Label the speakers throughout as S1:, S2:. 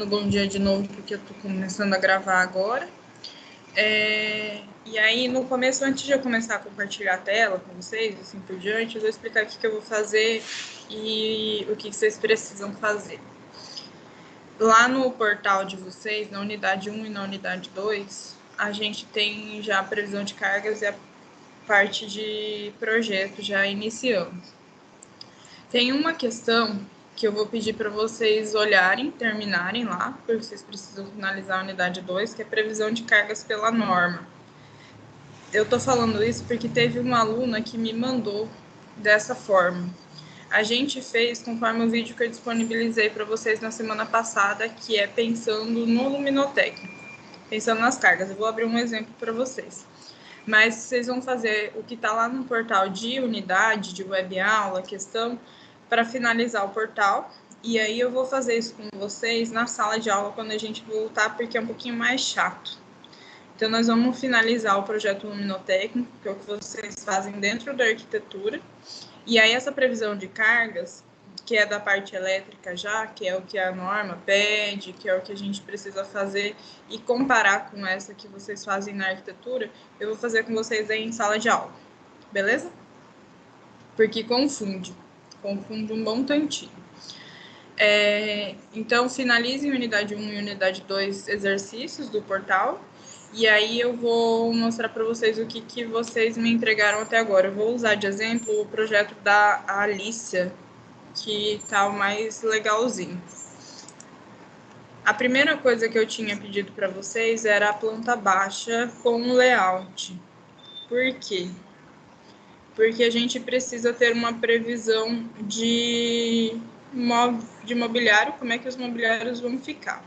S1: Bom dia de novo, porque eu tô começando a gravar agora. E aí, no começo, antes de eu começar a compartilhar a tela com vocês, assim por diante, eu vou explicar o que eu vou fazer e o que vocês precisam fazer. Lá no portal de vocês, na unidade 1 e na unidade 2, a gente tem já a previsão de cargas e a parte de projeto já iniciamos. Tem uma questão que eu vou pedir para vocês olharem, terminarem lá, porque vocês precisam finalizar a unidade 2, que é previsão de cargas pela norma. Eu estou falando isso porque teve uma aluna que me mandou dessa forma. A gente fez conforme o vídeo que eu disponibilizei para vocês na semana passada, que é pensando no luminotécnico, pensando nas cargas. Eu vou abrir um exemplo para vocês. Mas vocês vão fazer o que está lá no portal de unidade, de web aula, questão, para finalizar o portal. E aí eu vou fazer isso com vocês na sala de aula quando a gente voltar, porque é um pouquinho mais chato. Então, nós vamos finalizar o projeto luminotécnico, que é o que vocês fazem dentro da arquitetura. E aí, essa previsão de cargas, que é da parte elétrica já, que é o que a norma pede, que é o que a gente precisa fazer, e comparar com essa que vocês fazem na arquitetura, eu vou fazer com vocês aí em sala de aula. Beleza? Porque confunde um bom tantinho. Então, finalize em unidade 1 e unidade 2 exercícios do portal. E aí eu vou mostrar para vocês o que vocês me entregaram até agora. Eu vou usar de exemplo o projeto da Alicia, que tá o mais legalzinho. A primeira coisa que eu tinha pedido para vocês era a planta baixa com layout. Por quê? Porque a gente precisa ter uma previsão de mobiliário, como é que os mobiliários vão ficar.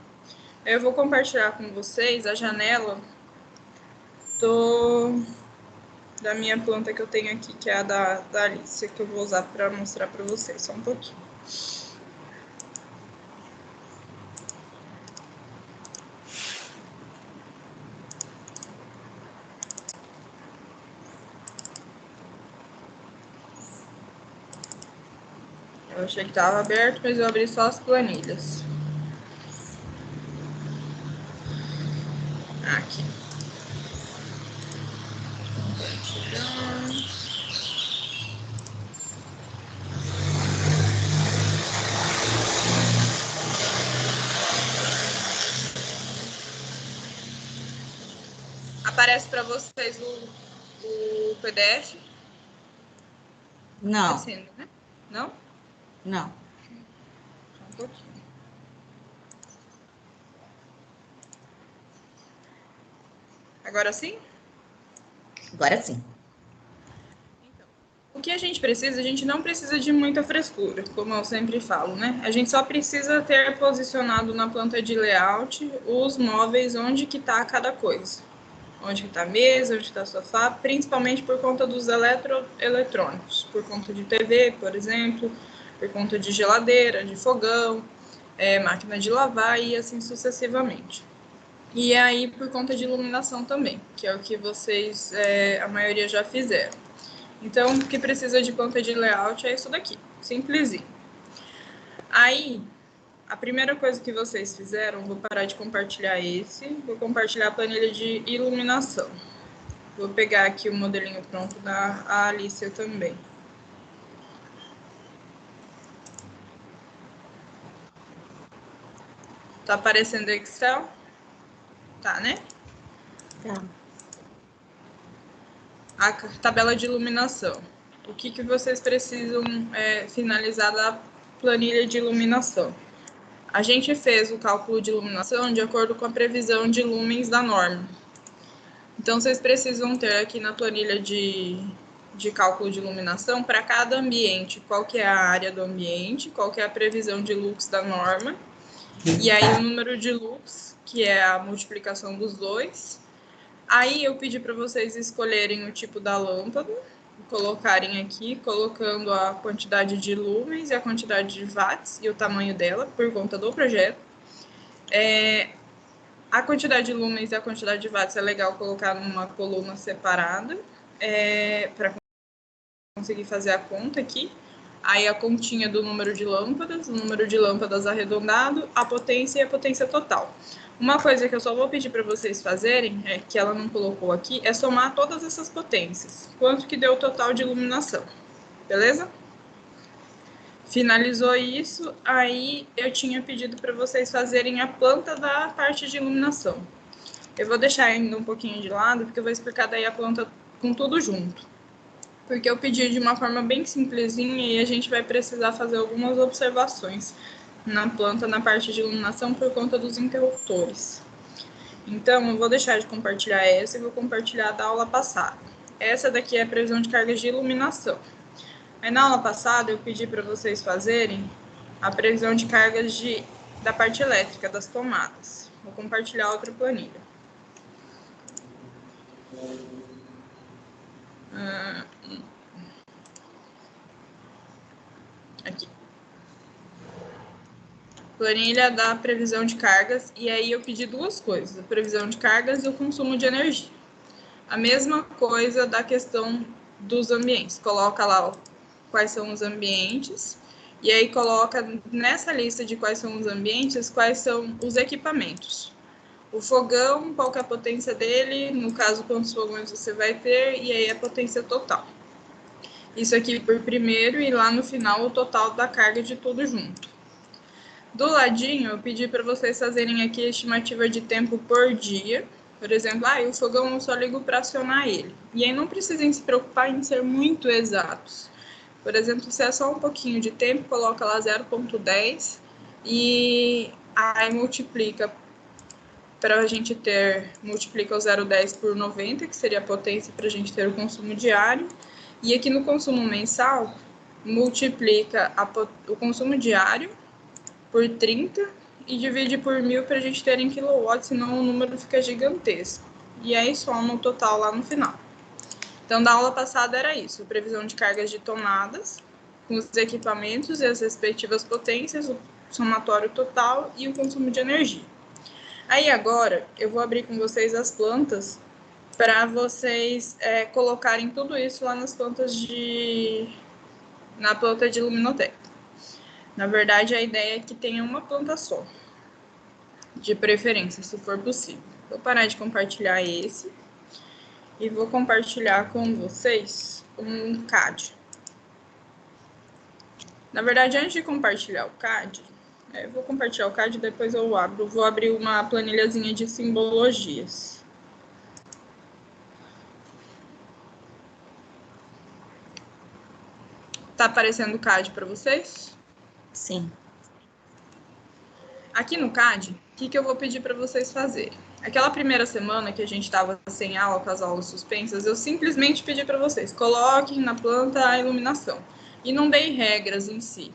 S1: Eu vou compartilhar com vocês a janela da minha planta que eu tenho aqui, que é a da Alicia, que eu vou usar para mostrar para vocês, só um pouquinho. Eu achei que estava aberto, mas eu abri só as planilhas. Aqui. Aparece para vocês o PDF?
S2: Não.
S1: Aparecendo, né? Não?
S2: Não.
S1: Só um pouquinho. Agora sim?
S2: Agora sim.
S1: Então, o que a gente não precisa de muita frescura, como eu sempre falo, né? A gente só precisa ter posicionado na planta de layout os móveis onde que tá cada coisa. Onde que tá a mesa, onde está o sofá, principalmente por conta dos eletrônicos, por conta de TV, por exemplo, por conta de geladeira, de fogão, máquina de lavar e assim sucessivamente. E aí por conta de iluminação também, que é o que vocês, a maioria já fizeram. Então, o que precisa de planta de layout é isso daqui, simplesinho. Aí, a primeira coisa que vocês fizeram, vou parar de compartilhar vou compartilhar a planilha de iluminação. Vou pegar aqui o modelinho pronto da Alicia também. Tá aparecendo o Excel? Tá, né?
S2: Tá.
S1: A tabela de iluminação. O que vocês precisam finalizar da planilha de iluminação? A gente fez o cálculo de iluminação de acordo com a previsão de lumens da norma. Então, vocês precisam ter aqui na planilha de cálculo de iluminação para cada ambiente, qual que é a área do ambiente, qual que é a previsão de lux da norma, e aí o número de lux, que é a multiplicação dos dois. Aí eu pedi para vocês escolherem o tipo da lâmpada, colocarem aqui, colocando a quantidade de lumens e a quantidade de watts e o tamanho dela, por conta do projeto. A quantidade de lumens e a quantidade de watts é legal colocar numa coluna separada, para conseguir fazer a conta aqui. aí a continha do número de lâmpadas, o número de lâmpadas arredondado, a potência e a potência total. Uma coisa que eu só vou pedir para vocês fazerem, que ela não colocou aqui, é somar todas essas potências. Quanto que deu o total de iluminação, beleza? Finalizou isso, aí eu tinha pedido para vocês fazerem a planta da parte de iluminação. Eu vou deixar ainda um pouquinho de lado, porque eu vou explicar daí a planta com tudo junto. Porque eu pedi de uma forma bem simplesinha e a gente vai precisar fazer algumas observações na planta, na parte de iluminação, por conta dos interruptores. Então, eu vou deixar de compartilhar essa e vou compartilhar da aula passada. Essa daqui é a previsão de cargas de iluminação. Aí, na aula passada, eu pedi para vocês fazerem a previsão de cargas da parte elétrica, das tomadas. Vou compartilhar outra planilha. Aqui. Planilha da previsão de cargas, e aí eu pedi duas coisas, a previsão de cargas e o consumo de energia. A mesma coisa da questão dos ambientes, coloca lá quais são os ambientes, e aí coloca nessa lista de quais são os ambientes, quais são os equipamentos. O fogão, qual que é a potência dele, no caso, quantos fogões você vai ter, e aí a potência total. Isso aqui por primeiro, e lá no final o total da carga de tudo junto. Do ladinho, eu pedi para vocês fazerem aqui a estimativa de tempo por dia. Por exemplo, o fogão eu só ligo para acionar ele. E aí não precisem se preocupar em ser muito exatos. Por exemplo, se é só um pouquinho de tempo, coloca lá 0,10 e aí multiplica para a gente ter, multiplica o 0,10 por 90, que seria a potência para a gente ter o consumo diário. E aqui no consumo mensal, multiplica o consumo diário por 30 e divide por 1000 para a gente ter em quilowatts, senão o número fica gigantesco. E aí soma o total lá no final. Então, da aula passada era isso, previsão de cargas de tomadas, com os equipamentos e as respectivas potências, o somatório total e o consumo de energia. Aí agora, eu vou abrir com vocês as plantas para vocês colocarem tudo isso lá nas plantas na planta de luminoteca. Na verdade, a ideia é que tenha uma planta só, de preferência, se for possível. Vou parar de compartilhar esse e vou compartilhar com vocês um CAD. Na verdade, antes de compartilhar o CAD, eu vou compartilhar o CAD e depois eu vou abrir uma planilhazinha de simbologias. Tá aparecendo o CAD para vocês?
S2: Sim.
S1: Aqui no CAD, o que eu vou pedir para vocês fazerem? Aquela primeira semana que a gente estava sem aula, com as aulas suspensas, eu simplesmente pedi para vocês, coloquem na planta a iluminação. E não dei regras em si.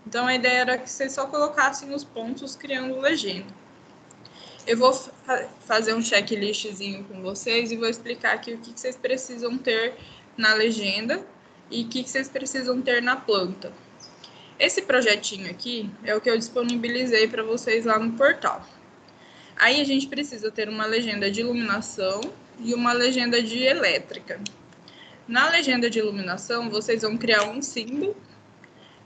S1: Então, a ideia era que vocês só colocassem os pontos criando legenda. Eu vou fazer um checklistzinho com vocês e vou explicar aqui o que vocês precisam ter na legenda e o que vocês precisam ter na planta. Esse projetinho aqui é o que eu disponibilizei para vocês lá no portal. Aí a gente precisa ter uma legenda de iluminação e uma legenda de elétrica. Na legenda de iluminação, vocês vão criar um símbolo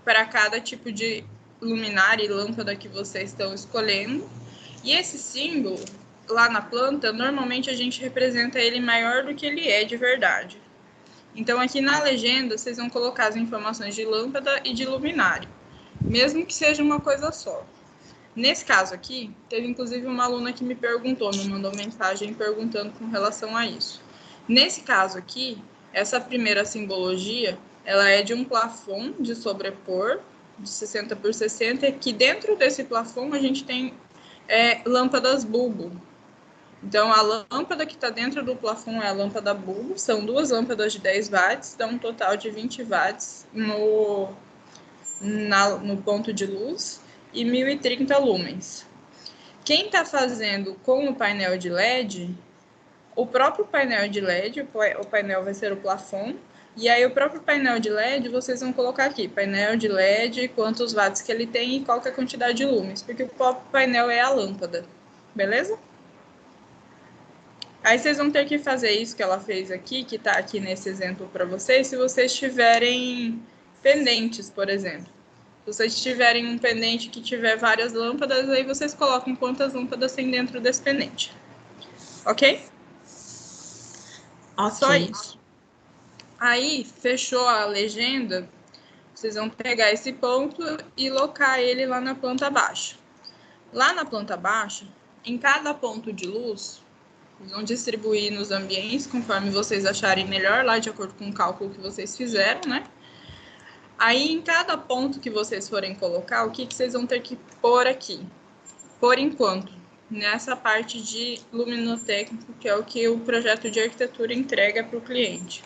S1: para cada tipo de luminária e lâmpada que vocês estão escolhendo. E esse símbolo, lá na planta, normalmente a gente representa ele maior do que ele é de verdade. Então, aqui na legenda, vocês vão colocar as informações de lâmpada e de luminária, mesmo que seja uma coisa só. Nesse caso aqui, teve inclusive uma aluna que me mandou mensagem perguntando com relação a isso. Nesse caso aqui, essa primeira simbologia, ela é de um plafond de sobrepor, de 60 por 60, e que dentro desse plafond a gente tem lâmpadas bulbo. Então, a lâmpada que está dentro do plafond é a lâmpada bulbo, são duas lâmpadas de 10 watts, dá um total de 20 watts no ponto de luz e 1030 lumens. Quem está fazendo com o painel de LED, o próprio painel de LED, o painel vai ser o plafond, e aí o próprio painel de LED, vocês vão colocar aqui, painel de LED, quantos watts que ele tem e qual que é a quantidade de lumens, porque o próprio painel é a lâmpada, beleza? Aí vocês vão ter que fazer isso que ela fez aqui, que está aqui nesse exemplo para vocês, se vocês tiverem pendentes, por exemplo. Se vocês tiverem um pendente que tiver várias lâmpadas, aí vocês colocam quantas lâmpadas tem dentro desse pendente. Ok? Só isso. Aí, fechou a legenda, vocês vão pegar esse ponto e locar ele lá na planta baixa. Lá na planta baixa, em cada ponto de luz, vocês vão distribuir nos ambientes conforme vocês acharem melhor, lá de acordo com o cálculo que vocês fizeram, né? Aí, em cada ponto que vocês forem colocar, o que vocês vão ter que pôr aqui? Por enquanto, nessa parte de luminotécnico, que é o que o projeto de arquitetura entrega para o cliente.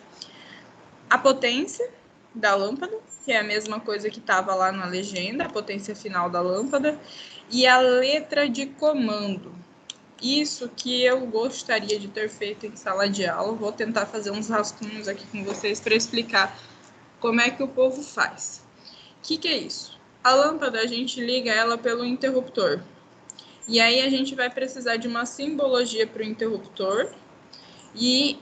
S1: A potência da lâmpada, que é a mesma coisa que estava lá na legenda, a potência final da lâmpada, e a letra de comando. Isso que eu gostaria de ter feito em sala de aula. Vou tentar fazer uns rascunhos aqui com vocês para explicar como é que o povo faz. O que é isso? A lâmpada, a gente liga ela pelo interruptor. E aí a gente vai precisar de uma simbologia para o interruptor e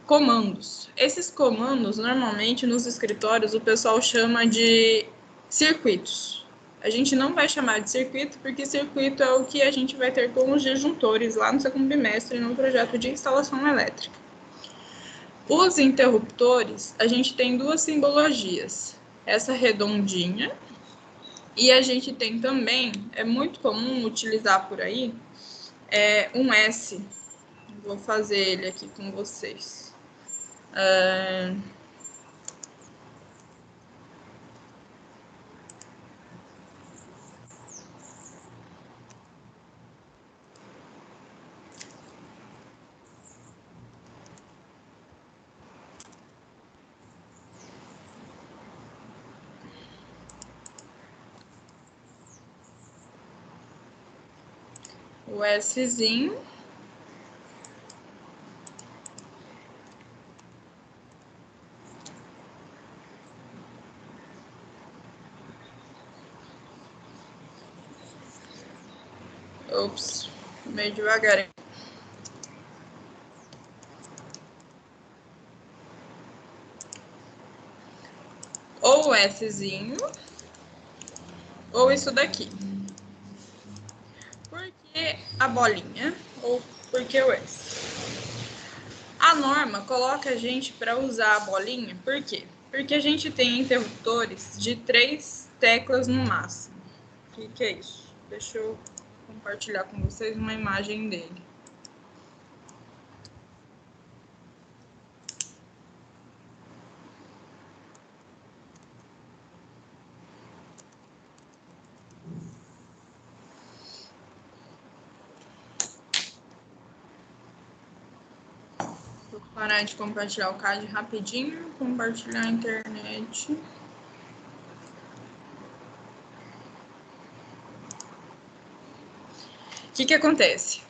S1: comandos. Esses comandos, normalmente, nos escritórios, o pessoal chama de circuitos. A gente não vai chamar de circuito, porque circuito é o que a gente vai ter com os disjuntores lá no segundo bimestre, no projeto de instalação elétrica. Os interruptores, a gente tem duas simbologias. Essa redondinha, e a gente tem também, é muito comum utilizar por aí, um S. Vou fazer ele aqui com vocês. O Szinho. Ops, meio devagar. Ou o Szinho, ou isso daqui. Por que a bolinha? Ou por que o S? A norma coloca a gente para usar a bolinha, por quê? Porque a gente tem interruptores de 3 teclas no máximo. O que é isso? Deixa eu compartilhar com vocês uma imagem dele. Vou parar de compartilhar o CAD rapidinho, compartilhar a internet. O que acontece?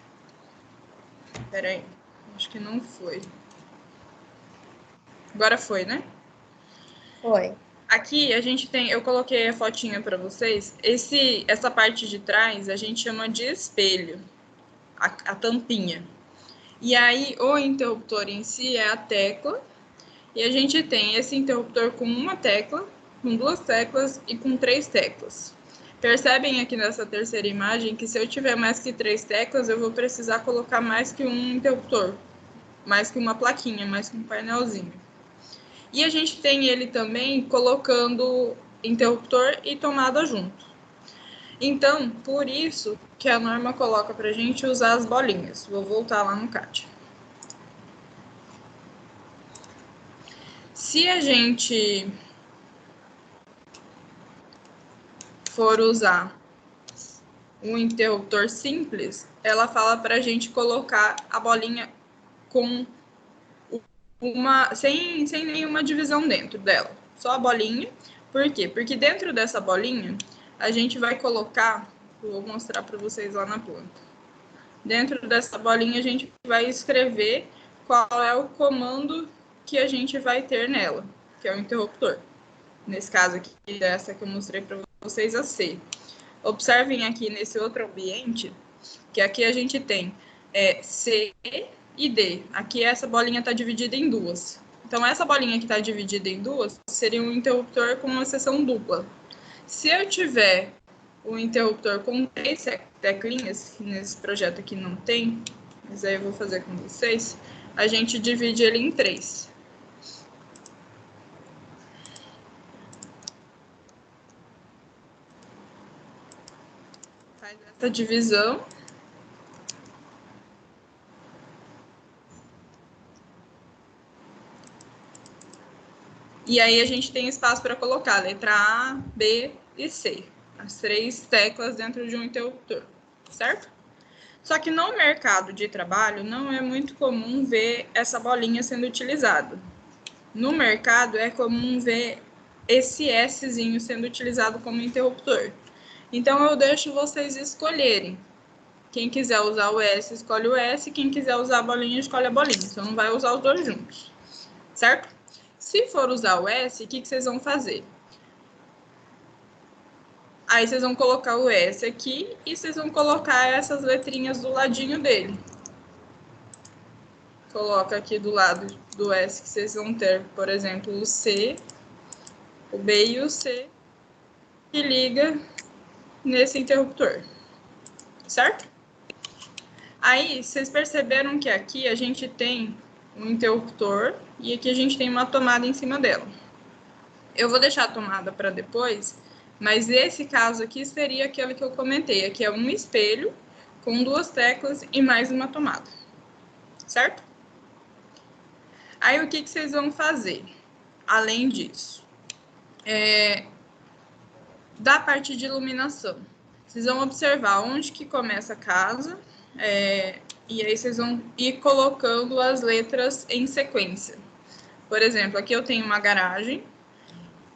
S1: Espera aí, acho que não foi. Agora foi, né?
S2: Foi.
S1: Aqui a gente tem, eu coloquei a fotinha para vocês. Essa parte de trás a gente chama de espelho, a tampinha. E aí o interruptor em si é a tecla. E a gente tem esse interruptor com uma tecla, com 2 teclas e com 3 teclas. Percebem aqui nessa terceira imagem que se eu tiver mais que 3 teclas, eu vou precisar colocar mais que um interruptor, mais que uma plaquinha, mais que um painelzinho. E a gente tem ele também colocando interruptor e tomada junto. Então, por isso que a norma coloca para a gente usar as bolinhas. Vou voltar lá no CAD. Se a gente for usar um interruptor simples, ela fala para a gente colocar a bolinha com sem nenhuma divisão dentro dela, só a bolinha. Por quê? Porque dentro dessa bolinha a gente vai colocar, vou mostrar para vocês lá na planta. Dentro dessa bolinha a gente vai escrever qual é o comando que a gente vai ter nela, que é o interruptor. Nesse caso aqui, essa que eu mostrei para vocês, a C. Observem aqui nesse outro ambiente, que aqui a gente tem C e D. Aqui essa bolinha está dividida em 2. Então, essa bolinha que está dividida em duas seria um interruptor com uma seção dupla. Se eu tiver o interruptor com 3 teclinhas, que nesse projeto aqui não tem, mas aí eu vou fazer com vocês, a gente divide ele em 3. Faz essa divisão. E aí a gente tem espaço para colocar a letra A, B e C. As 3 teclas dentro de um interruptor, certo? Só que no mercado de trabalho não é muito comum ver essa bolinha sendo utilizada. No mercado é comum ver esse Szinho sendo utilizado como interruptor. Então eu deixo vocês escolherem. Quem quiser usar o S, escolhe o S. Quem quiser usar a bolinha, escolhe a bolinha. Então não vai usar os dois juntos, certo? Se for usar o S, o que vocês vão fazer? Aí vocês vão colocar o S aqui e vocês vão colocar essas letrinhas do ladinho dele. Coloca aqui do lado do S que vocês vão ter, por exemplo, o C, o B e o C, que liga nesse interruptor, certo? Aí, vocês perceberam que aqui a gente tem um interruptor e aqui a gente tem uma tomada em cima dela. Eu vou deixar a tomada para depois, mas esse caso aqui seria aquele que eu comentei. Aqui é um espelho com 2 teclas e mais uma tomada, certo? Aí, o que vocês vão fazer? Além disso, da parte de iluminação, vocês vão observar onde que começa a casa, e aí vocês vão ir colocando as letras em sequência. Por exemplo, aqui eu tenho uma garagem,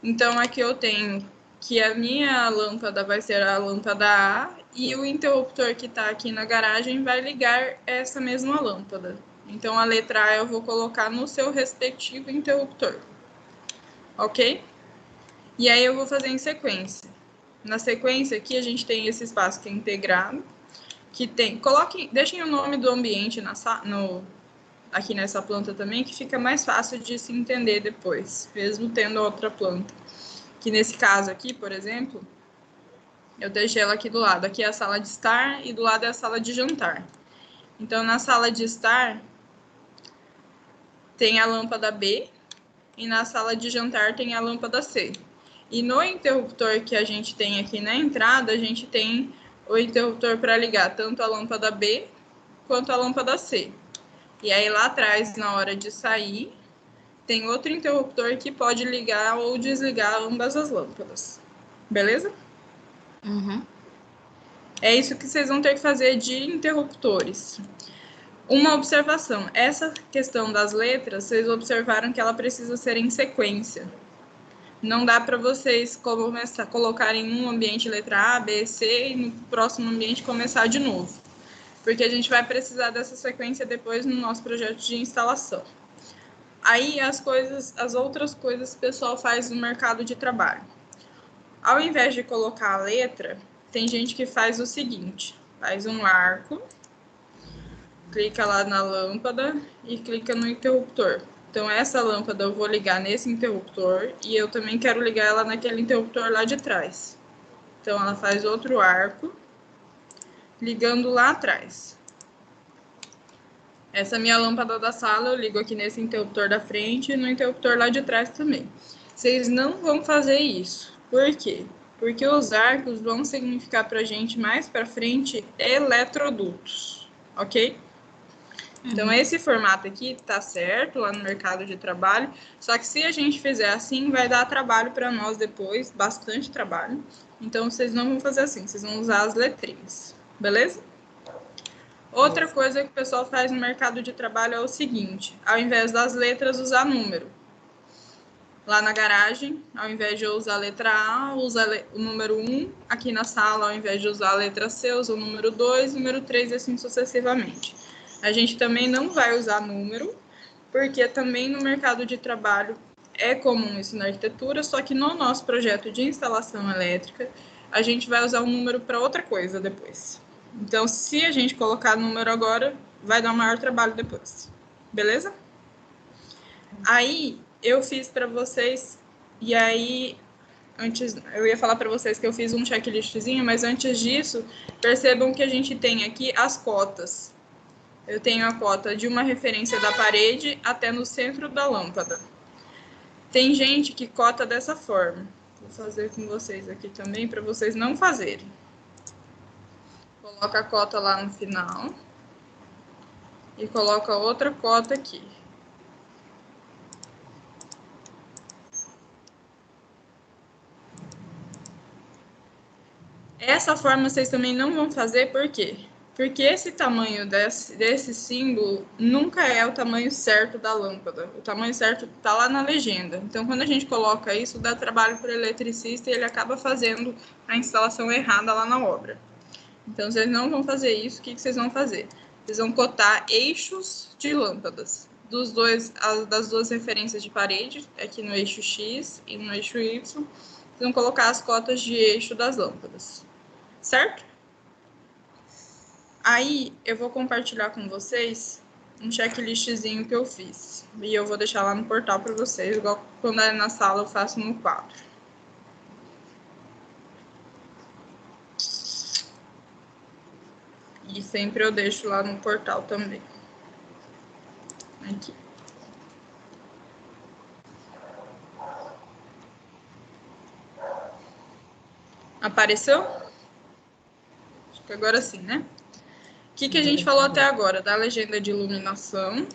S1: então aqui eu tenho que a minha lâmpada vai ser a lâmpada A e o interruptor que está aqui na garagem vai ligar essa mesma lâmpada. Então a letra A eu vou colocar no seu respectivo interruptor, ok? E aí eu vou fazer em sequência. Na sequência aqui a gente tem esse espaço que é integrado, que tem, deixem o nome do ambiente aqui nessa planta também, que fica mais fácil de se entender depois, mesmo tendo outra planta. Que nesse caso aqui, por exemplo, eu deixei ela aqui do lado. Aqui é a sala de estar e do lado é a sala de jantar. Então, na sala de estar, tem a lâmpada B e na sala de jantar tem a lâmpada C. E no interruptor que a gente tem aqui na entrada, a gente tem o interruptor para ligar tanto a lâmpada B quanto a lâmpada C. E aí lá atrás, na hora de sair, tem outro interruptor que pode ligar ou desligar ambas as lâmpadas. Beleza?
S2: Uhum.
S1: É isso que vocês vão ter que fazer de interruptores. Uma observação. Essa questão das letras, vocês observaram que ela precisa ser em sequência. Não dá para vocês colocarem em um ambiente letra A, B, C e no próximo ambiente começar de novo. Porque a gente vai precisar dessa sequência depois no nosso projeto de instalação. Aí as outras coisas que o pessoal faz no mercado de trabalho. Ao invés de colocar a letra, tem gente que faz o seguinte: faz um arco, clica lá na lâmpada e clica no interruptor. Então, essa lâmpada eu vou ligar nesse interruptor e eu também quero ligar ela naquele interruptor lá de trás. Então, ela faz outro arco, ligando lá atrás. Essa minha lâmpada da sala eu ligo aqui nesse interruptor da frente e no interruptor lá de trás também. Vocês não vão fazer isso. Por quê? Porque os arcos vão significar para a gente mais para frente eletrodutos, ok? Então, esse formato aqui tá certo lá no mercado de trabalho, só que se a gente fizer assim, vai dar trabalho para nós depois, bastante trabalho. Então, vocês não vão fazer assim, vocês vão usar as letrinhas, beleza? Outra coisa que o pessoal faz no mercado de trabalho é o seguinte: ao invés das letras, usar número. Lá na garagem, ao invés de eu usar a letra A, usa o número 1. Aqui na sala, ao invés de usar a letra C, usa o número 2, número 3 e assim sucessivamente. A gente também não vai usar número, porque também no mercado de trabalho é comum isso na arquitetura, só que no nosso projeto de instalação elétrica, a gente vai usar um número para outra coisa depois. Então, se a gente colocar número agora, vai dar maior trabalho depois. Beleza? Aí, eu fiz para vocês, e aí, antes, eu ia falar para vocês que eu fiz um checklistzinho, mas antes disso, percebam que a gente tem aqui as cotas. Eu tenho a cota de uma referência da parede até no centro da lâmpada. Tem gente que cota dessa forma. Vou fazer com vocês aqui também, para vocês não fazerem. Coloca a cota lá no final. E coloca outra cota aqui. Essa forma vocês também não vão fazer, por quê? Porque esse tamanho desse símbolo nunca é o tamanho certo da lâmpada. O tamanho certo está lá na legenda. Então, quando a gente coloca isso, dá trabalho para o eletricista e ele acaba fazendo a instalação errada lá na obra. Então, vocês não vão fazer isso. O que vocês vão fazer? Vocês vão cotar eixos de lâmpadas das duas referências de parede, aqui no eixo X e no eixo Y. Vocês vão colocar as cotas de eixo das lâmpadas. Certo? Aí eu vou compartilhar com vocês um checklistzinho que eu fiz. E eu vou deixar lá no portal para vocês, igual quando é na sala eu faço no quadro. E sempre eu deixo lá no portal também. Aqui. Apareceu? Acho que agora sim, né? O que a gente falou até agora? Da legenda de iluminação.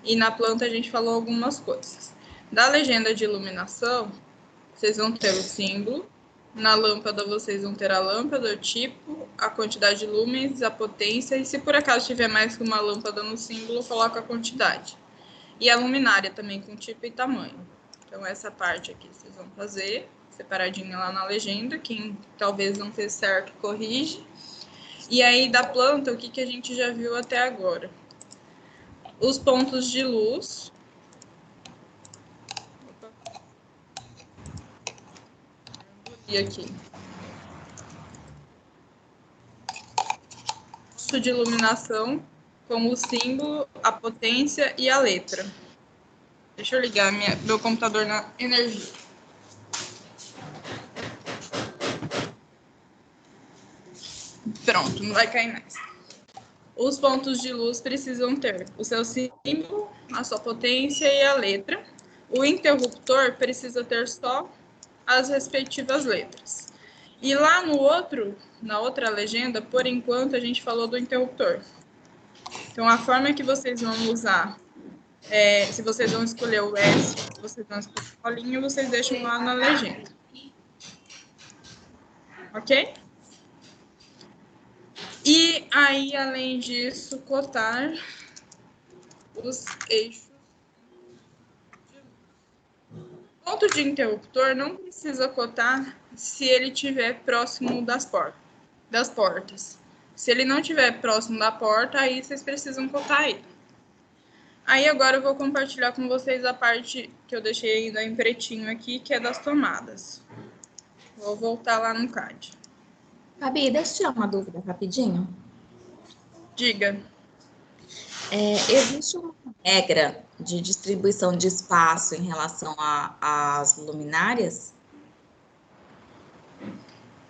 S1: E na planta a gente falou algumas coisas. Da legenda de iluminação, vocês vão ter o símbolo. Na lâmpada vocês vão ter a lâmpada, o tipo, a quantidade de lumens, a potência. E se por acaso tiver mais que uma lâmpada no símbolo, coloca a quantidade. E a luminária também com tipo e tamanho. Então essa parte aqui vocês vão fazer separadinha lá na legenda. Quem talvez não fez certo, corrige. E aí da planta, o que a gente já viu até agora? Os pontos de luz. E aqui. Ponto de iluminação com o símbolo, a potência e a letra. Deixa eu ligar meu computador na energia. Pronto, não vai cair mais. Os pontos de luz precisam ter o seu símbolo, a sua potência e a letra. O interruptor precisa ter só as respectivas letras. E lá na outra legenda, por enquanto, a gente falou do interruptor. Então, a forma que vocês vão usar, se vocês vão escolher o S, se vocês vão escolher o bolinho, vocês deixam lá na legenda. Ok? E aí, além disso, cotar os eixos. Ponto de interruptor não precisa cotar se ele estiver próximo das portas. Se ele não estiver próximo da porta, aí vocês precisam cotar ele. Aí agora eu vou compartilhar com vocês a parte que eu deixei ainda em pretinho aqui, que é das tomadas. Vou voltar lá no CAD.
S3: Fabi, deixa eu tirar uma dúvida rapidinho.
S1: Diga.
S3: Existe uma regra de distribuição de espaço em relação às luminárias?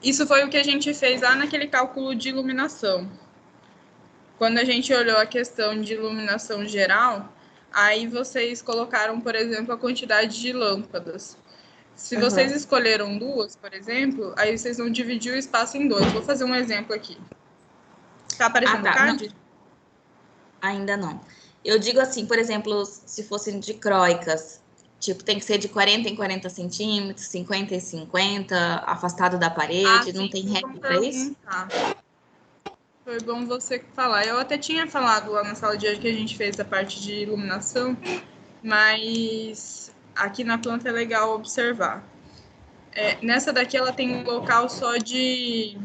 S1: Isso foi o que a gente fez lá naquele cálculo de iluminação. Quando a gente olhou a questão de iluminação geral, aí vocês colocaram, por exemplo, a quantidade de lâmpadas. Se vocês escolheram duas, por exemplo, aí vocês vão dividir o espaço em dois. Vou fazer um exemplo aqui. Tá aparecendo o CAD?
S3: Não. Ainda não. Eu digo assim, por exemplo, se fossem dicróicas, tipo, tem que ser de 40 em 40 centímetros, 50 em 50, afastado da parede, não tem regra para isso?
S1: Foi bom você falar. Eu até tinha falado lá na sala de aula que a gente fez a parte de iluminação, mas aqui na planta é legal observar. Nessa daqui ela tem um local só de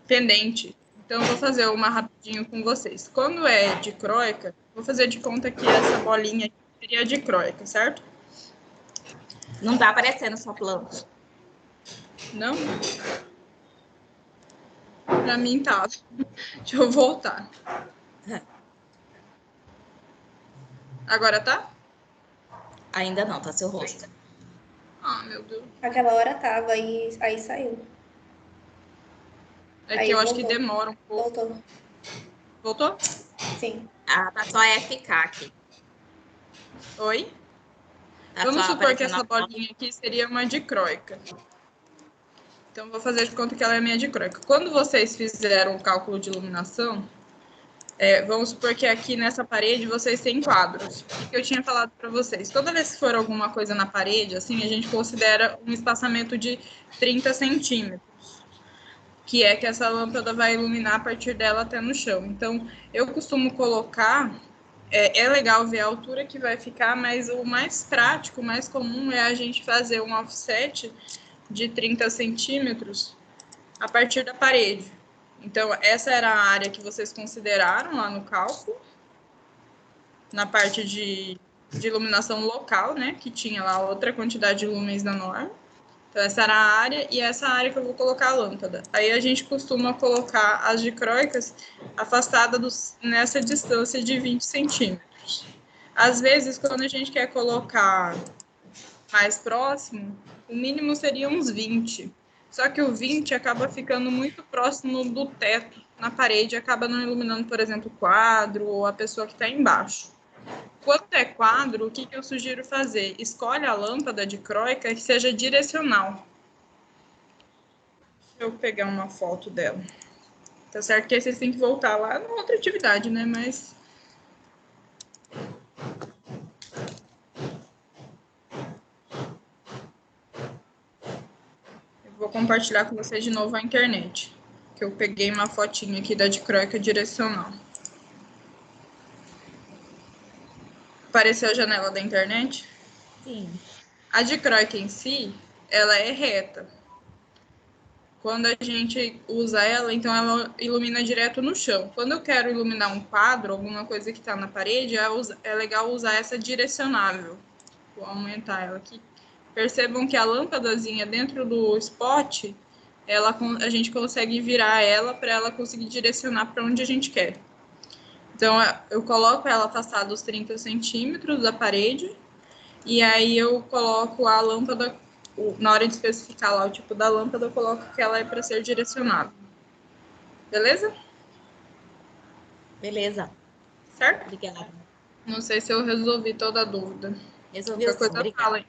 S1: pendente. Então, eu vou fazer uma rapidinho com vocês. Quando é dicróica, vou fazer de conta que essa bolinha aqui seria dicróica, certo?
S3: Não tá aparecendo sua planta.
S1: Não? Pra mim tá. Deixa eu voltar. Agora tá?
S3: Ainda não, tá seu rosto.
S1: Ah, meu Deus.
S2: Aquela hora tava, aí saiu.
S1: É
S2: Aí
S1: que eu acho que
S2: voltou.
S1: demora um pouco.
S2: Voltou.
S1: Voltou?
S2: Sim.
S3: Ah, tá só FK aqui.
S1: Oi?
S3: Tá só
S1: Vamos supor que
S3: aparecendo
S1: essa
S3: a foto.
S1: bolinha aqui seria uma dicróica. Então, vou fazer de conta que ela é minha dicróica. Quando vocês fizeram o cálculo de iluminação, vamos supor que aqui nessa parede vocês têm quadros. O que eu tinha falado para vocês? Toda vez que for alguma coisa na parede, assim, a gente considera um espaçamento de 30 centímetros, que é que essa lâmpada vai iluminar a partir dela até no chão. Então, eu costumo colocar... É legal ver a altura que vai ficar, mas o mais prático, o mais comum é a gente fazer um offset de 30 centímetros a partir da parede. Então, essa era a área que vocês consideraram lá no cálculo, na parte de iluminação local, né? Que tinha lá outra quantidade de lumens da norma. Então, essa era a área e essa área que eu vou colocar a lâmpada. Aí a gente costuma colocar as dicróicas afastadas nessa distância de 20 centímetros. Às vezes, quando a gente quer colocar mais próximo, o mínimo seria uns 20. Só que o 20 acaba ficando muito próximo do teto, na parede, acaba não iluminando, por exemplo, o quadro ou a pessoa que está embaixo. Quando é quadro, o que eu sugiro fazer? Escolhe a lâmpada de croica que seja direcional. Deixa eu pegar uma foto dela. Tá certo que aí vocês têm que voltar lá na outra atividade, né? Mas eu vou compartilhar com vocês de novo a internet. Que eu peguei uma fotinha aqui da dicróica direcional. Apareceu a janela da internet?
S3: Sim.
S1: A dicróica em si, ela é reta. Quando a gente usa ela, então ela ilumina direto no chão. Quando eu quero iluminar um quadro, alguma coisa que está na parede, é legal usar essa direcionável. Vou aumentar ela aqui. Percebam que a lâmpadazinha dentro do spot, a gente consegue virar ela para ela conseguir direcionar para onde a gente quer. Então, eu coloco ela afastada dos 30 centímetros da parede, e aí eu coloco a lâmpada, na hora de especificar lá o tipo da lâmpada, eu coloco que ela é para ser direcionada. Beleza?
S3: Beleza.
S1: Certo?
S3: Obrigada.
S1: Não sei se eu resolvi toda a dúvida.
S3: Resolveu
S1: Qualquer
S3: sim,
S1: coisa
S3: obrigada.
S1: fala aí.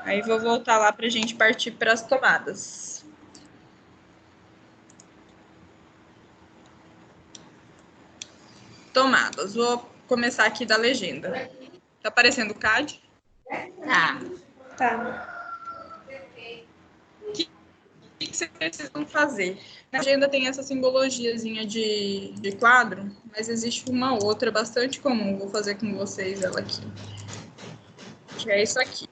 S1: Aí vou voltar lá para a gente partir para as tomadas. Tomadas. Vou começar aqui da legenda. Tá aparecendo o CAD?
S3: Tá.
S2: Tá.
S1: O que vocês precisam fazer? Na agenda tem essa simbologiazinha de quadro, mas existe uma outra bastante comum. Vou fazer com vocês ela aqui. Que é isso aqui.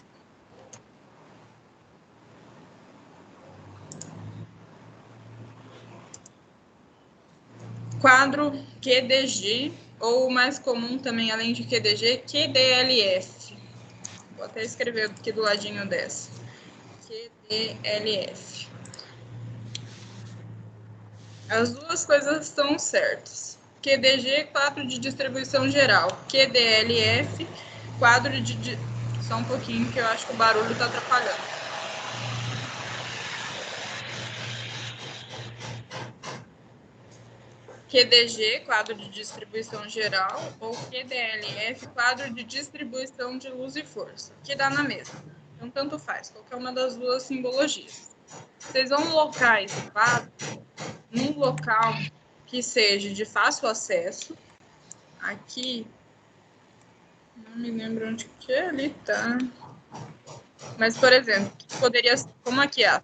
S1: Quadro QDG, ou o mais comum também, além de QDG, QDLF. Vou até escrever aqui do ladinho dessa. QDLF. As duas coisas estão certas. QDG, quadro de distribuição geral. QDLF, quadro de... Só um pouquinho que eu acho que o barulho está atrapalhando. QDG, quadro de distribuição geral, ou QDLF, quadro de distribuição de luz e força, que dá na mesma. Então, tanto faz, qualquer uma das duas simbologias. Vocês vão locar esse quadro num local que seja de fácil acesso. Aqui, não me lembro onde que ele tá. Mas, por exemplo, poderia, como aqui é, vou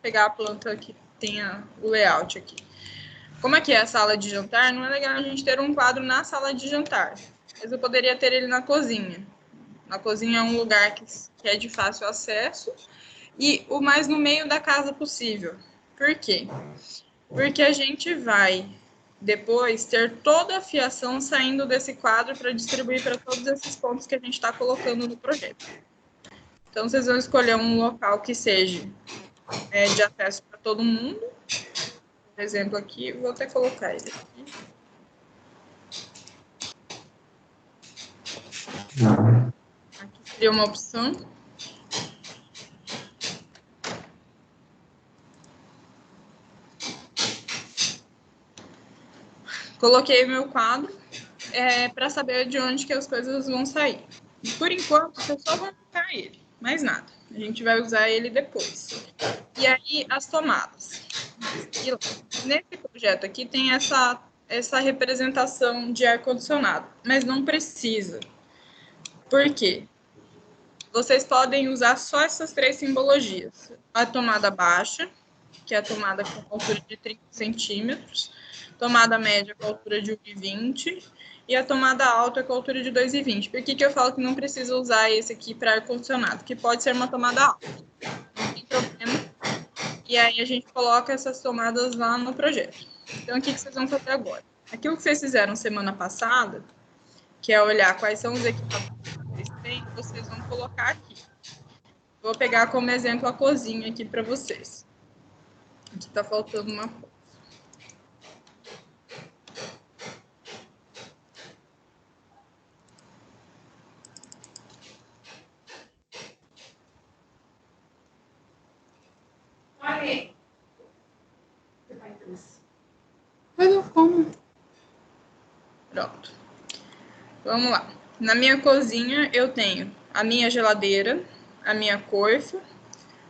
S1: pegar a planta que tenha o layout aqui. Como aqui é a sala de jantar, não é legal a gente ter um quadro na sala de jantar. Mas eu poderia ter ele na cozinha. Na cozinha é um lugar que é de fácil acesso e o mais no meio da casa possível. Por quê? Porque a gente vai depois ter toda a fiação saindo desse quadro para distribuir para todos esses pontos que a gente está colocando no projeto. Então, vocês vão escolher um local que seja de acesso para todo mundo. Por exemplo, aqui, vou até colocar ele aqui. Aqui seria uma opção. Coloquei o meu quadro para saber de onde que as coisas vão sair. Por enquanto, eu só vou montar ele, mais nada. A gente vai usar ele depois. E aí, as tomadas. E nesse projeto aqui tem essa representação de ar-condicionado, mas não precisa. Por quê? Vocês podem usar só essas 3 simbologias. A tomada baixa, que é a tomada com altura de 30 centímetros, tomada média com altura de 1,20 e a tomada alta com altura de 2,20. Por que eu falo que não precisa usar esse aqui para ar-condicionado? Que pode ser uma tomada alta, não tem problema. E aí a gente coloca essas tomadas lá no projeto. Então, o que vocês vão fazer agora? Aquilo que vocês fizeram semana passada, que é olhar quais são os equipamentos que vocês têm, vocês vão colocar aqui. Vou pegar como exemplo a cozinha aqui para vocês. Aqui está faltando uma coisa. Mas eu como. Pronto. Vamos lá. Na minha cozinha eu tenho a minha geladeira, a minha coifa.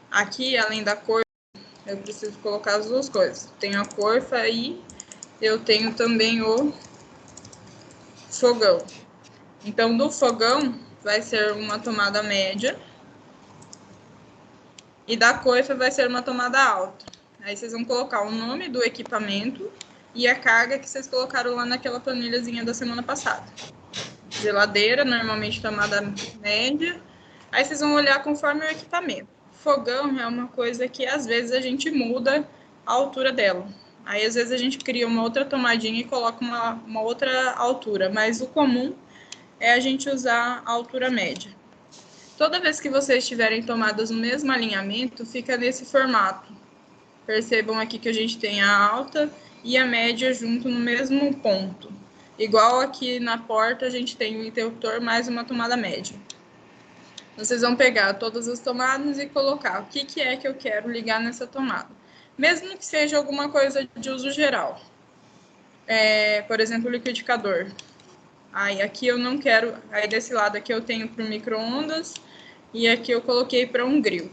S1: Aqui, além da coifa, eu preciso colocar as duas coisas. Tenho a coifa e eu tenho também o fogão. Então, do fogão vai ser uma tomada média e da coifa vai ser uma tomada alta. Aí vocês vão colocar o nome do equipamento e a carga que vocês colocaram lá naquela planilhazinha da semana passada. Geladeira, normalmente tomada média. Aí vocês vão olhar conforme o equipamento. Fogão é uma coisa que às vezes a gente muda a altura dela. Aí às vezes a gente cria uma outra tomadinha e coloca uma outra altura, mas o comum é a gente usar a altura média. Toda vez que vocês tiverem tomadas no mesmo alinhamento, fica nesse formato. Percebam aqui que a gente tem a alta e a média junto no mesmo ponto. Igual aqui na porta a gente tem um interruptor mais uma tomada média. Vocês vão pegar todas as tomadas e colocar o que é que eu quero ligar nessa tomada. Mesmo que seja alguma coisa de uso geral. Por exemplo, o liquidificador. Aí aqui eu não quero, aí desse lado aqui eu tenho para o micro-ondas e aqui eu coloquei para um grill.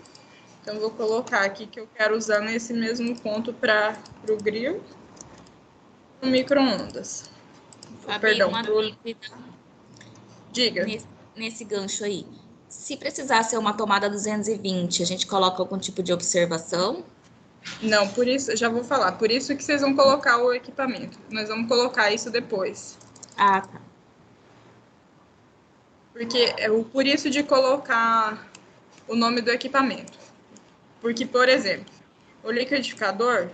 S1: Então vou colocar aqui que eu quero usar nesse mesmo ponto para o grill e o micro-ondas. Perdão, diga.
S3: Nesse gancho aí, se precisar ser uma tomada 220, a gente coloca algum tipo de observação?
S1: Não, por isso, já vou falar, por isso que vocês vão colocar o equipamento. Nós vamos colocar isso depois.
S3: Ah, tá.
S1: Porque por isso de colocar o nome do equipamento. Porque, por exemplo, o liquidificador,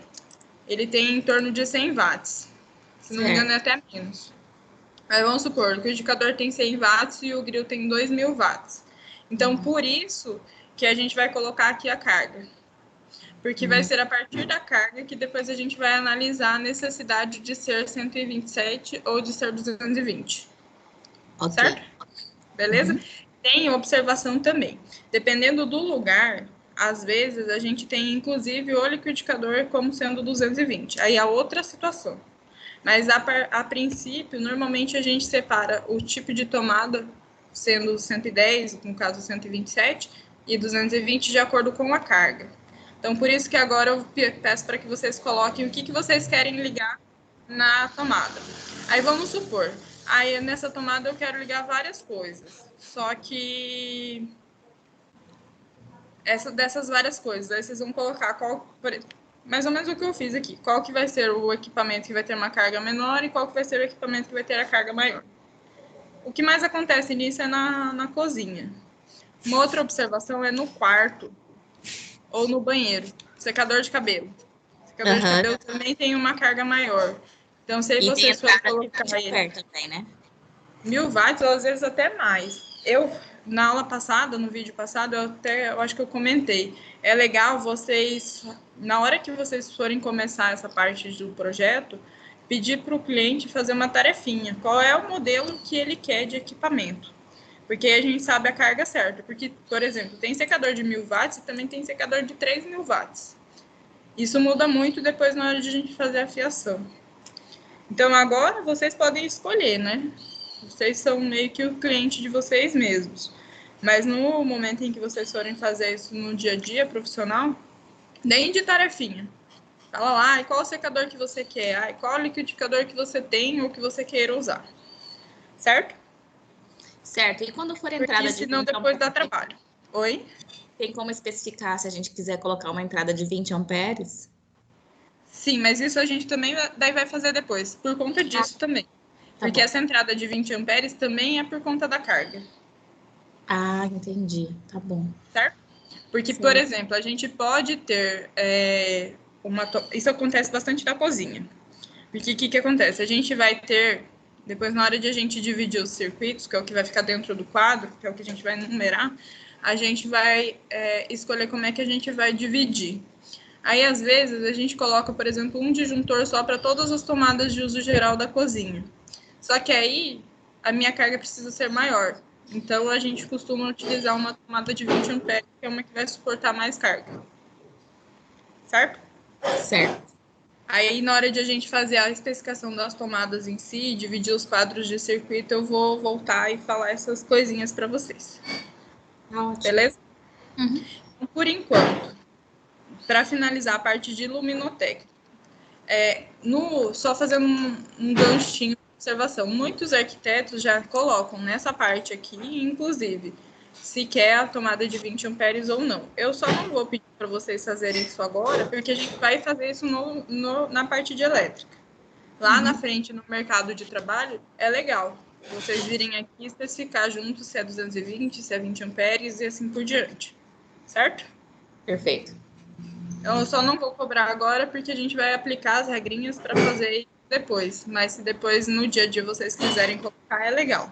S1: ele tem em torno de 100 watts. Se não me engano, é até menos. Aí vamos supor, o liquidificador tem 100 watts e o grill tem 2.000 watts. Então, por isso que a gente vai colocar aqui a carga. Porque vai ser a partir da carga que depois a gente vai analisar a necessidade de ser 127 ou de ser 220. Okay. Certo? Beleza? Tem observação também. Dependendo do lugar, às vezes a gente tem inclusive o liquidificador como sendo 220. Aí é outra situação. Mas a princípio, normalmente a gente separa o tipo de tomada sendo 110, no caso 127, e 220 de acordo com a carga. Então, por isso que agora eu peço para que vocês coloquem o que vocês querem ligar na tomada. Aí vamos supor, aí nessa tomada eu quero ligar várias coisas, só que dessas várias coisas, aí vocês vão colocar mais ou menos o que eu fiz aqui, qual que vai ser o equipamento que vai ter uma carga menor e qual que vai ser o equipamento que vai ter a carga maior. O que mais acontece nisso é na cozinha. Uma outra observação é no quarto ou no banheiro. Secador de cabelo. Secador de cabelo também tem uma carga maior. Então, se vocês forem colocar ele também, né? 1.000 watts, ou às vezes até mais. Na aula passada, no vídeo passado, eu acho que eu comentei. É legal vocês, na hora que vocês forem começar essa parte do projeto, pedir para o cliente fazer uma tarefinha. Qual é o modelo que ele quer de equipamento? Porque a gente sabe a carga certa. Porque, por exemplo, tem secador de 1000 watts e também tem secador de 3000 watts. Isso muda muito depois na hora de a gente fazer a fiação. Então, agora vocês podem escolher, né? Vocês são meio que o cliente de vocês mesmos. Mas no momento em que vocês forem fazer isso no dia a dia profissional, deem de tarefinha. Fala lá, qual o secador que você quer, qual o liquidificador que você tem ou que você queira usar. Certo?
S3: Certo. E quando for entrada
S1: Porque senão depois dá trabalho. Oi?
S3: Tem como especificar se a gente quiser colocar uma entrada de 20 amperes?
S1: Sim, mas isso a gente também daí vai fazer depois, por conta disso também. Porque essa entrada de 20 amperes também é por conta da carga.
S3: Ah, entendi. Tá bom.
S1: Certo? Porque, por exemplo, a gente pode ter isso acontece bastante na cozinha. Porque o que acontece? A gente vai ter, depois na hora de a gente dividir os circuitos, que é o que vai ficar dentro do quadro, que é o que a gente vai numerar, a gente vai escolher como é que a gente vai dividir. Aí, às vezes, a gente coloca, por exemplo, um disjuntor só para todas as tomadas de uso geral da cozinha. Só que aí, a minha carga precisa ser maior. Então, a gente costuma utilizar uma tomada de 20 amperes, que é uma que vai suportar mais carga. Certo?
S3: Certo.
S1: Aí, na hora de a gente fazer a especificação das tomadas em si, dividir os quadros de circuito, eu vou voltar e falar essas coisinhas para vocês.
S3: Ótimo.
S1: Beleza?
S3: Uhum.
S1: Então, por enquanto, para finalizar a parte de luminotécnica, só fazendo um ganchinho de observação, muitos arquitetos já colocam nessa parte aqui, inclusive, se quer a tomada de 20 amperes ou não. Eu só não vou pedir para vocês fazerem isso agora, porque a gente vai fazer isso na parte de elétrica. Lá na frente, no mercado de trabalho, é legal vocês virem aqui e especificar junto se é 220, se é 20 amperes e assim por diante. Certo?
S3: Perfeito.
S1: Eu só não vou cobrar agora porque a gente vai aplicar as regrinhas para fazer depois. Mas se depois, no dia a dia, vocês quiserem colocar, é legal.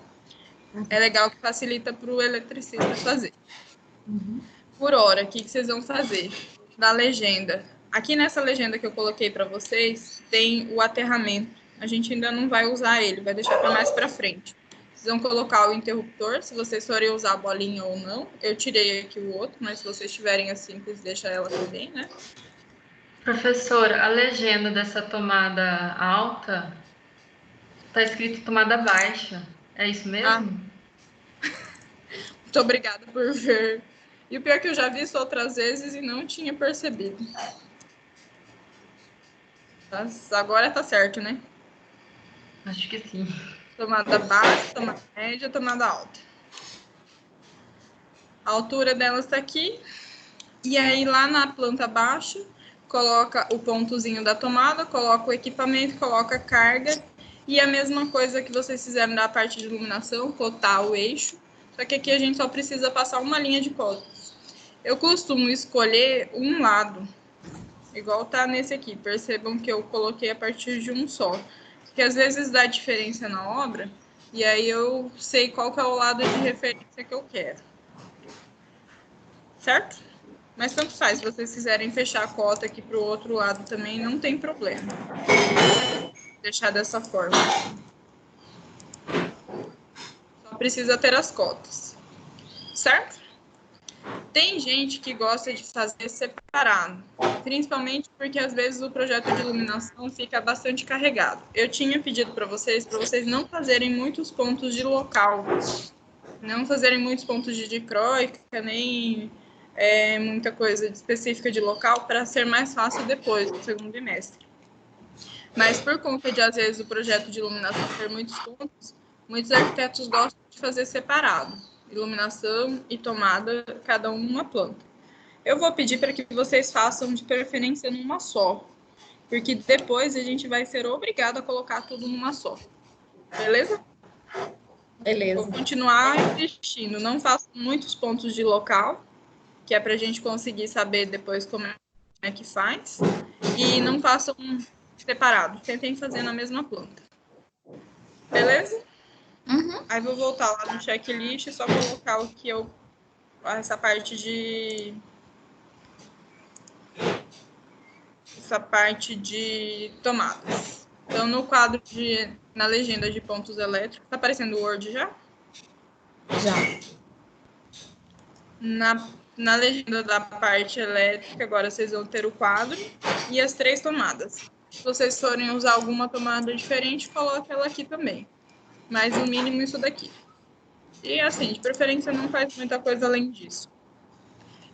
S1: É legal que facilita para o eletricista fazer. Por hora, o que vocês vão fazer? Na legenda. Aqui nessa legenda que eu coloquei para vocês, tem o aterramento. A gente ainda não vai usar ele, vai deixar para mais para frente. Vocês vão colocar o interruptor, se vocês forem usar a bolinha ou não. Eu tirei aqui o outro, mas se vocês tiverem a simples, deixa ela também, né?
S4: Professora, a legenda dessa tomada alta tá escrito tomada baixa. É isso mesmo?
S1: Muito obrigada por ver. E o pior é que eu já vi isso outras vezes e não tinha percebido. Mas agora tá certo, né?
S4: Acho que sim.
S1: Tomada baixa, tomada média, tomada alta. A altura delas está aqui. E aí, lá na planta baixa, coloca o pontozinho da tomada, coloca o equipamento, coloca a carga. E a mesma coisa que vocês fizeram na parte de iluminação, cotar o eixo. Só que aqui a gente só precisa passar uma linha de cotas. Eu costumo escolher um lado, igual tá nesse aqui. Percebam que eu coloquei a partir de um só. Porque às vezes dá diferença na obra, e aí eu sei qual que é o lado de referência que eu quero. Certo? Mas tanto faz, se vocês quiserem fechar a cota aqui para o outro lado também, não tem problema. Deixar dessa forma. Só precisa ter as cotas. Certo? Tem gente que gosta de fazer separado, principalmente porque às vezes o projeto de iluminação fica bastante carregado. Eu tinha pedido para vocês não fazerem muitos pontos de local, não fazerem muitos pontos de dicróica, nem muita coisa específica de local, para ser mais fácil depois, no segundo bimestre. Mas por conta de, às vezes, o projeto de iluminação ter muitos pontos, muitos arquitetos gostam de fazer separado. Iluminação e tomada, cada um numa planta. Eu vou pedir para que vocês façam de preferência numa só, porque depois a gente vai ser obrigado a colocar tudo numa só. Beleza?
S3: Beleza.
S1: Vou continuar insistindo. Não façam muitos pontos de local, que é para a gente conseguir saber depois como é que faz. E não façam separado. Tentem fazer na mesma planta. Beleza?
S3: Uhum.
S1: Aí vou voltar lá no checklist e só colocar o que eu... Essa parte de tomadas. Então, no quadro na legenda de pontos elétricos, tá aparecendo o Word já?
S3: Já.
S1: Na legenda da parte elétrica, agora vocês vão ter o quadro e as 3 tomadas. Se vocês forem usar alguma tomada diferente, coloque ela aqui também. Mas no mínimo isso daqui. E assim, de preferência não faz muita coisa além disso.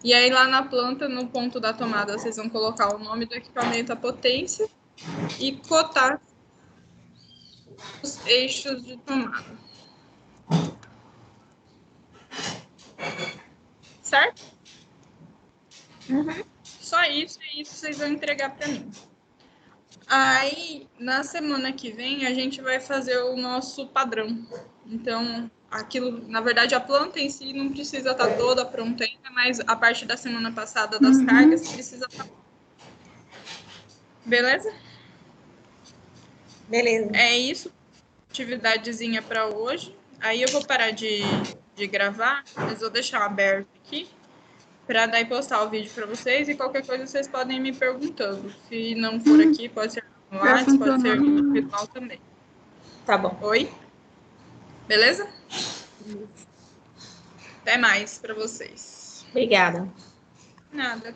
S1: E aí lá na planta, no ponto da tomada, vocês vão colocar o nome do equipamento, a potência e cotar os eixos de tomada. Certo?
S3: Uhum.
S1: Só isso, e isso vocês vão entregar para mim. Aí, na semana que vem, a gente vai fazer o nosso padrão. Então, aquilo, na verdade, a planta em si não precisa estar toda pronta ainda, mas a parte da semana passada das cargas precisa estar. Beleza?
S3: Beleza.
S1: É isso. Atividadezinha para hoje. Aí eu vou parar de gravar, mas vou deixar aberto aqui para daí postar o vídeo para vocês e qualquer coisa vocês podem ir me perguntando. Se não for aqui, pode ser no WhatsApp, pode ser no virtual também.
S3: Tá bom.
S1: Oi? Beleza? Até mais para vocês.
S3: Obrigada.
S1: Nada.